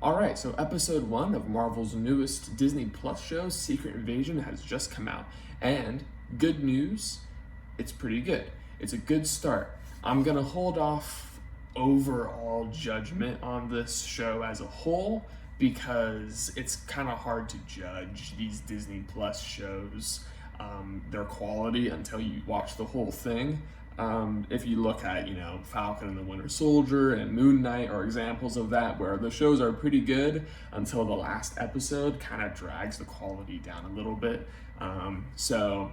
Alright, so episode 1 of Marvel's newest Disney Plus show, Secret Invasion, has just come out. And good news, it's pretty good. It's a good start. I'm gonna hold off overall judgment on this show as a whole because it's kind of hard to judge these Disney Plus shows, their quality until you watch the whole thing. If you look at, Falcon and the Winter Soldier and Moon Knight are examples of that, where the shows are pretty good until the last episode kind of drags the quality down a little bit. So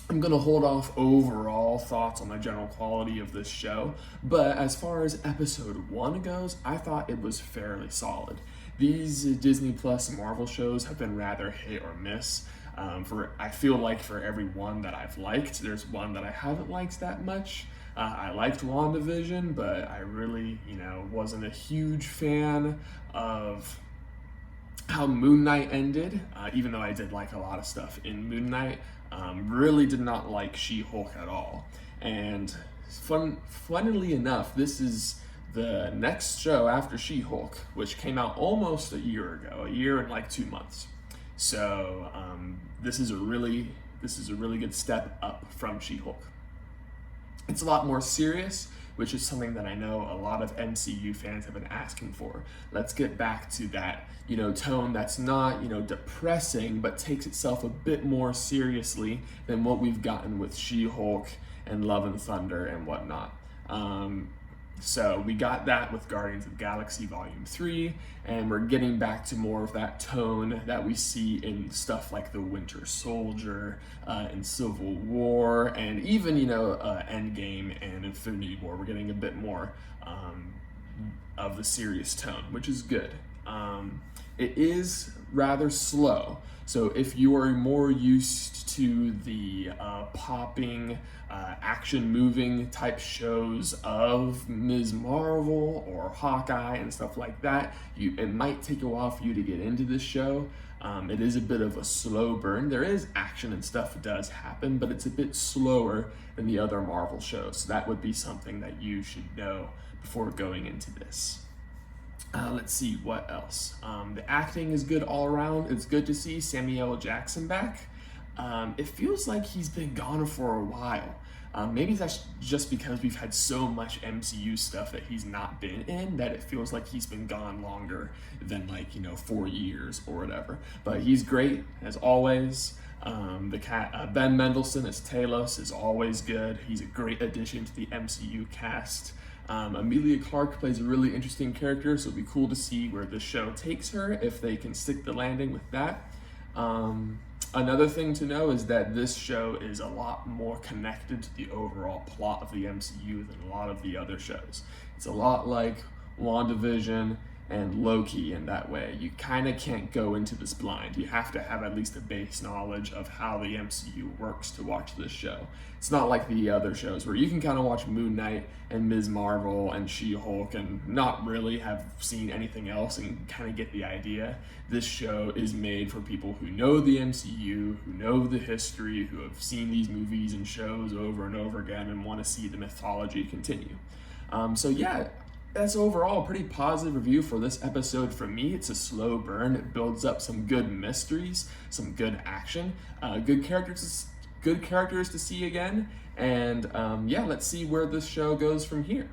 I'm going to hold off overall thoughts on the general quality of this show, but as far as episode 1 goes, I thought it was fairly solid. These Disney Plus Marvel shows have been rather hit or miss. I feel like for every one that I've liked, there's one that I haven't liked that much. I liked WandaVision, but I really, wasn't a huge fan of how Moon Knight ended, even though I did like a lot of stuff in Moon Knight. Really did not like She-Hulk at all. And funnily enough, this is the next show after She-Hulk, which came out almost a year ago, a year and like 2 months. So this is a really good step up from She-Hulk. It's a lot more serious, which is something that I know a lot of MCU fans have been asking for. Let's get back to that, tone that's not, depressing, but takes itself a bit more seriously than what we've gotten with She-Hulk and Love and Thunder and whatnot. So we got that with Guardians of the Galaxy Volume 3, and we're getting back to more of that tone that we see in stuff like The Winter Soldier, and Civil War, and even, Endgame and Infinity War. We're getting a bit more of the serious tone, which is good. It is rather slow, so if you are more used to the popping, action-moving type shows of Ms. Marvel or Hawkeye and stuff like that, it might take a while for you to get into this show. It is a bit of a slow burn. There is action and stuff that does happen, but it's a bit slower than the other Marvel shows. So that would be something that you should know before going into this. Let's see what else. The acting is good all around. It's good to see Samuel Jackson back. It feels like he's been gone for a while. Maybe that's just because we've had so much MCU stuff that he's not been in that it feels like he's been gone longer than 4 years or whatever. But he's great as always. Ben Mendelsohn as Talos is always good. He's a great addition to the MCU cast. Emilia Clarke plays a really interesting character, so it'll be cool to see where this show takes her, if they can stick the landing with that. Another thing to know is that this show is a lot more connected to the overall plot of the MCU than a lot of the other shows. It's a lot like WandaVision and Loki in that way. You kind of can't go into this blind. You have to have at least a base knowledge of how the MCU works to watch this show. It's not like the other shows where you can kind of watch Moon Knight and Ms. Marvel and She-Hulk and not really have seen anything else and kind of get the idea. This show is made for people who know the MCU, who know the history, who have seen these movies and shows over and over again and want to see the mythology continue. That's overall a pretty positive review for this episode from me. It's a slow burn. It builds up some good mysteries, some good action, good characters to see again. And let's see where this show goes from here.